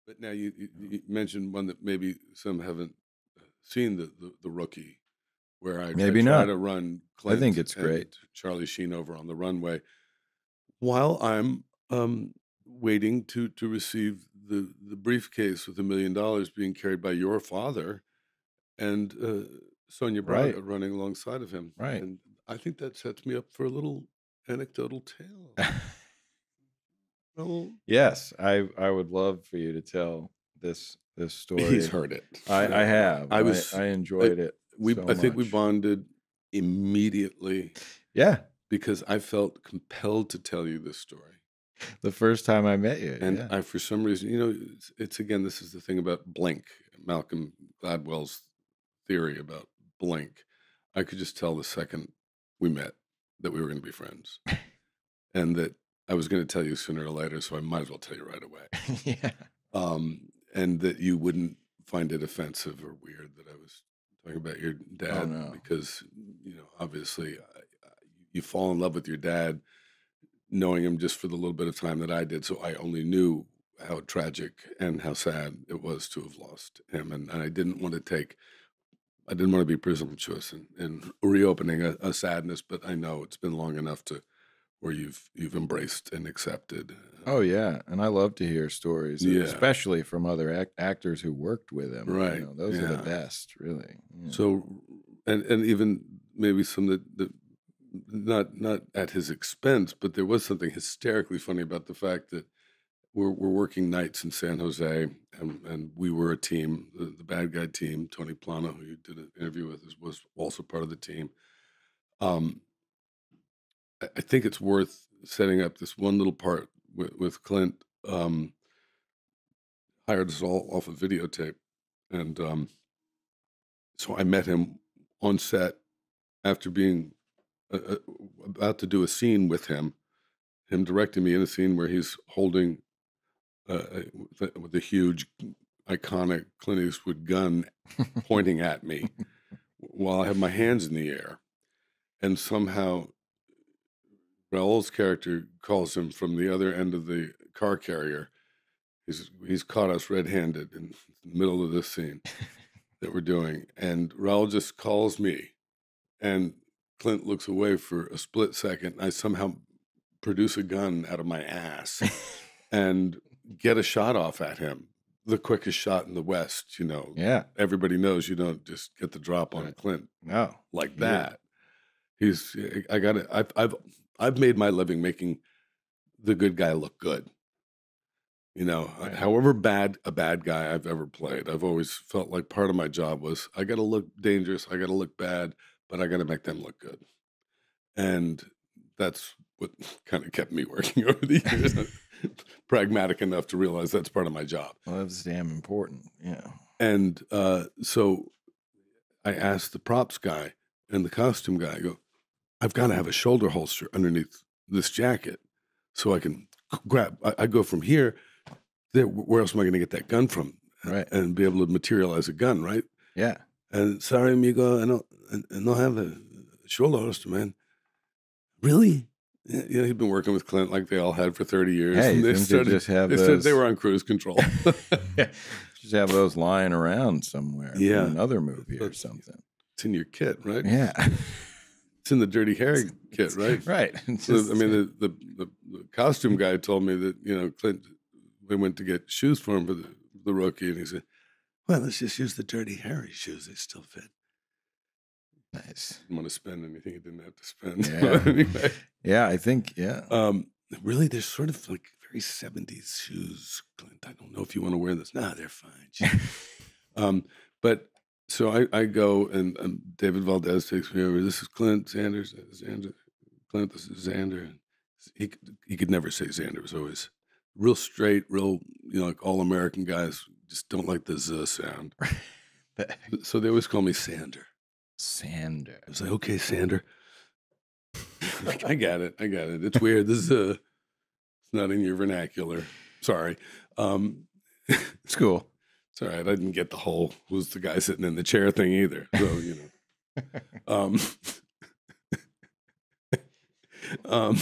But now you mentioned one that maybe some haven't seen, the Rookie, where I Maybe try not. to run I think Clint it's and great. Charlie Sheen over on the runway while I'm waiting to receive the briefcase with $1 million being carried by your father and Sonia Right. Braga running alongside of him, Right. and I think that sets me up for a little anecdotal tale. Well, Yes, I would love for you to tell this he's story. heard it. I have. I I was, I I, enjoyed it so I think we much. bonded immediately Yeah, because I felt compelled to tell you this story. the first time I met you, And yeah. I, for some reason, it's again, this is the thing about Blink, Malcolm Gladwell's theory about Blink. I could just tell the second we met that we were going to be friends and that I was going to tell you sooner or later. So I might as well tell you right away. Yeah. And that you wouldn't find it offensive or weird that I was talking about your Oh, dad no. because, obviously you fall in love with your dad knowing him just for the little bit of time that I did. So I only knew how tragic and how sad it was to have lost him. And I didn't want to be presumptuous in reopening a sadness, but I know it's been long enough to where you've embraced and accepted. Oh, yeah, and I love to hear stories, Yeah, especially from other actors who worked with him, right. those are the Yeah. best, really, yeah. So, and even maybe some that not at his expense, but there was something hysterically funny about the fact that we're working nights in San Jose, and we were a team. The bad guy team, Tony Plano, who you did an interview with, was also part of the team. Um, I think it's worth setting up this one little part with Clint. Hired us all off of videotape, and so I met him on set after being uh, uh, about to do a scene with him. Him directing me in a scene where he's holding with a huge, iconic Clint Eastwood gun pointing at me while I have my hands in the air. And somehow Raul's character calls him from the other end of the car carrier. He's caught us red-handed in the middle of this scene that we're doing. And Raul just calls me, and Clint looks away for a split second. I somehow produce a gun out of my ass and get a shot off at him. The quickest shot in the West, Yeah, Everybody knows you don't just get the drop on right. Clint No, like you didn't. that. I got it. I've made my living making the good guy look good. Right. However bad a bad guy I've ever played, I've always felt like part of my job was I got to look dangerous, I got to look bad, but I got to make them look good. And that's what kind of kept me working over the years. Pragmatic enough to realize that's part of my job. Well, that's damn important, yeah. And so I asked the props guy and the costume guy, I go, I've got to have a shoulder holster underneath this jacket so I can grab. I go from here. There, where else am I going to get that gun from? Right. And be able to materialize a gun, right? Yeah. And sorry, amigo, I don't have a shoulder holster, man. Really? Yeah, he'd been working with Clint like they all had for 30 years. Hey, And you think they just have they said they those were on cruise control. just have those lying around somewhere from Yeah. another movie or But something. it's in your kit, right? Yeah. It's in the Dirty Harry kit, right? Right. So, I mean, the costume guy told me that, Clint, they went to get shoes for him for the Rookie, and he said, well, let's just use the Dirty Harry shoes. They still fit. Nice. Didn't want to spend anything he didn't have to spend. Yeah. Anyway. Yeah, I think, yeah. Really, they're sort of like very 70s shoes, Clint. I don't know if you want to wear this. Nah, they're fine. But so I go, and David Valdez takes me over. This is Clint, Xander, Clint, this is Xander. And he could never say Xander. It was always real straight, real, like all American guys just don't like the Z sound. So they always call me Sander. Sander. I was like, okay, Sander. I got it. It's weird. This is it's not in your vernacular. Sorry. It's cool. It's all right. I didn't get the whole who's the guy sitting in the chair thing either. So, um, um,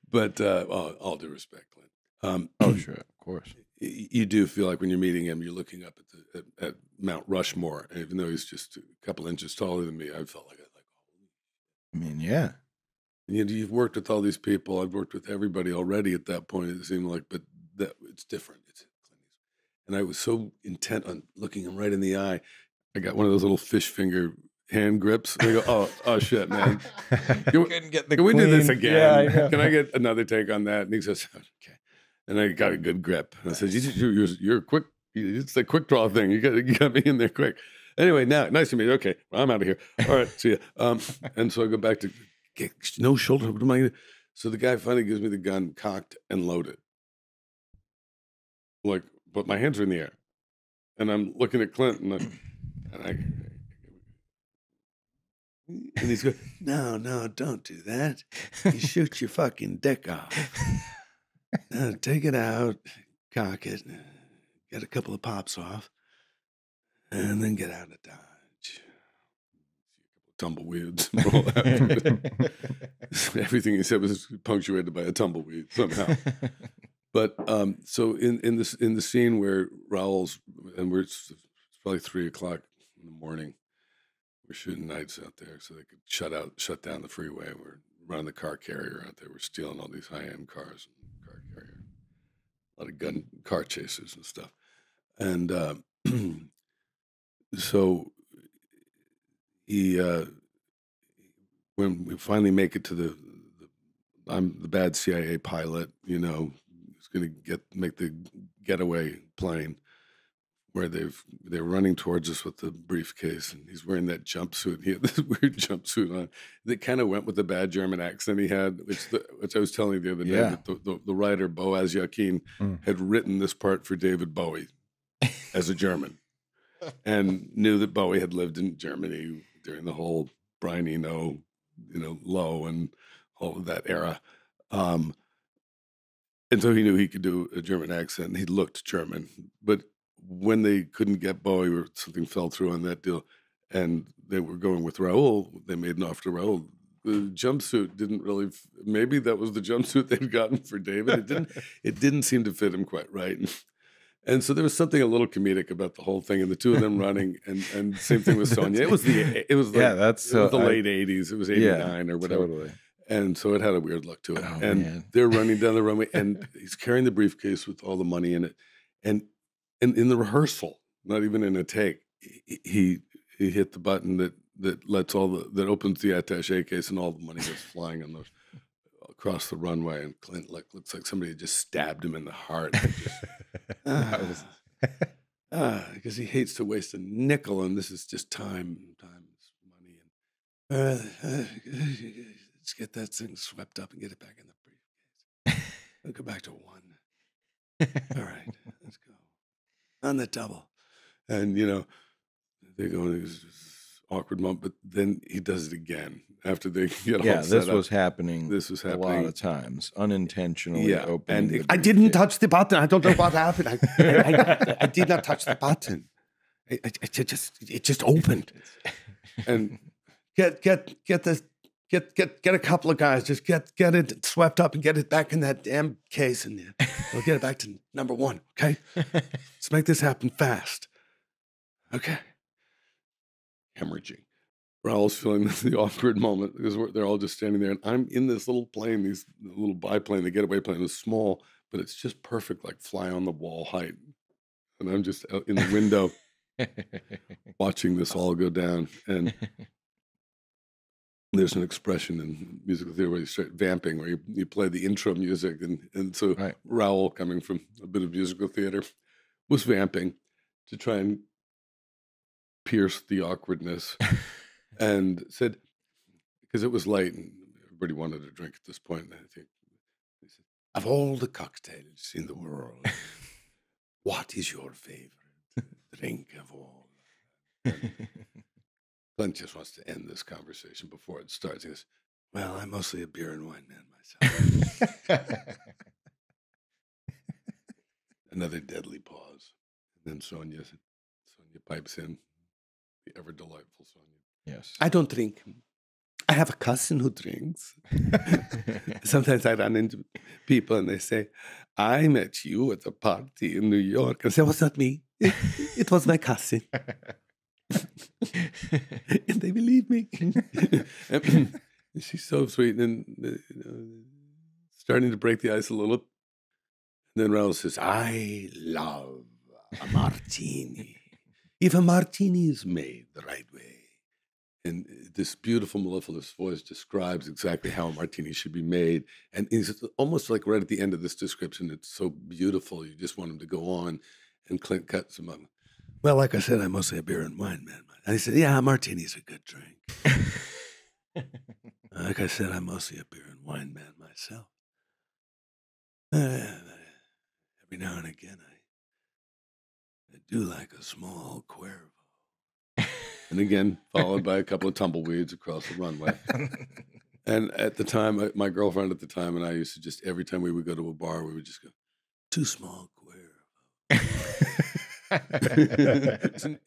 but all due respect, Clint. Oh, sure, of course. You do feel like when you're meeting him, you're looking up at Mount Rushmore, and even though he's just a couple inches taller than me, I felt like I mean, yeah. you've worked with all these people. I've worked with everybody already at that point. It seemed like, but that it's different. It's Clint Eastwood. And I was so intent on looking him right in the eye. I got one of those little fish finger hand grips. And I go, oh shit, man. Couldn't get the Can we do this clean- again? Yeah, I know. Can I get another take on that? And he says, okay. And I got a good grip. And I said, you're quick. It's the quick draw thing. You got me in there quick. Anyway, now, nice to meet you. Okay, well, I'm out of here. All right, see ya. And so I go back to, no shoulder. What am I going to do? So the guy finally gives me the gun cocked and loaded. Like, but my hands are in the air. And I'm looking at Clint and he's going, no, don't do that. You shoot your fucking dick off. Take it out, cock it, get a couple of pops off, and then get out of Dodge. Tumbleweeds. Everything he said was punctuated by a tumbleweed somehow. But so in the scene where Raul's, and it's probably 3:00 in the morning, we're shooting nights out there so they could shut down the freeway. We're running the car carrier out there. We're stealing all these high-end cars and car carrier. A lot of car chases and stuff. And so he, when we finally make it to I'm the bad CIA pilot, who's going to make the getaway plane, where they're running towards us with the briefcase, and he's wearing that jumpsuit. He had this weird jumpsuit on that kind of went with the bad German accent he had, which I was telling you the other day. Yeah. That the writer Boaz Yakin had written this part for David Bowie as a German, and knew that Bowie had lived in Germany during the whole Brian Eno, Low and all of that era. And so he knew he could do a German accent, and he looked German. But when they couldn't get Bowie or something fell through on that deal, and they were going with Raul, they made an offer to Raul. The jumpsuit didn't really, maybe that was the jumpsuit they'd gotten for David. It didn't seem to fit him quite right. And so there was something a little comedic about the whole thing, and the two of them running, and same thing with Sonia. It was the late '80s. It was '89 or whatever. Totally. And so it had a weird look to it. Oh, and man. they're running down the runway, and he's carrying the briefcase with all the money in it. And in the rehearsal, not even in a take, he hit the button that lets that opens the attaché case, and all the money goes flying on those across the runway. And Clint looks like somebody had just stabbed him in the heart. Because he hates to waste a nickel, and this is just time is money. And let's get that thing swept up and get it back in the briefcase. We'll go back to 1. All right, let's go on the double. And they go in this awkward moment, but then he does it again after they get all set this up. was happening. This was a happening lot of times, ununintentionally. Yeah, opening and the I didn't briefcase. touch the button. I don't know what happened. I did not touch the button. It just opened. And get a couple of guys. Just get it swept up and get it back in that damn case, and we'll get it back to number 1. Okay, let's make this happen fast. Okay. Hemorrhaging. Raul's feeling the awkward moment because they're all just standing there, and I'm in this little plane, this little biplane, the getaway plane. It was small, but it's just perfect, like fly on the wall height. And I'm just out in the window watching this all go down. And there's an expression in musical theater where you start vamping, where you play the intro music, and so Right. Raul, coming from a bit of musical theater, was vamping to try and pierce the awkwardness. And said, because it was late and everybody wanted a drink at this point, and I think he said, of all the cocktails in the world, what is your favorite drink of all? Clint just wants to end this conversation before it starts. He goes, well, I'm mostly a beer and wine man myself. Another deadly pause. And then Sonia pipes in, the ever delightful Sonia. Yes. I don't drink. I have a cousin who drinks. Sometimes I run into people and they say, I met you at a party in New York. And I say, was not me. It was my cousin. And they believe me. And she's so sweet and starting to break the ice a little. And then Raul says, I love a martini. If a martini is made the right way. And this beautiful mellifluous voice describes exactly how a martini should be made. And it's almost like right at the end of this description, it's so beautiful. You just want him to go on. And Clint cuts him up. Well, like I said, I'm mostly a beer and wine man. And he said, yeah, a martini's a good drink. Like I said, I'm mostly a beer and wine man myself. Every now and again, I do like a small Cuervo. And again, followed by a couple of tumbleweeds across the runway. And at the time, my girlfriend at the time and I used to just, every time we would go to a bar, we would just go, too small Cuervo.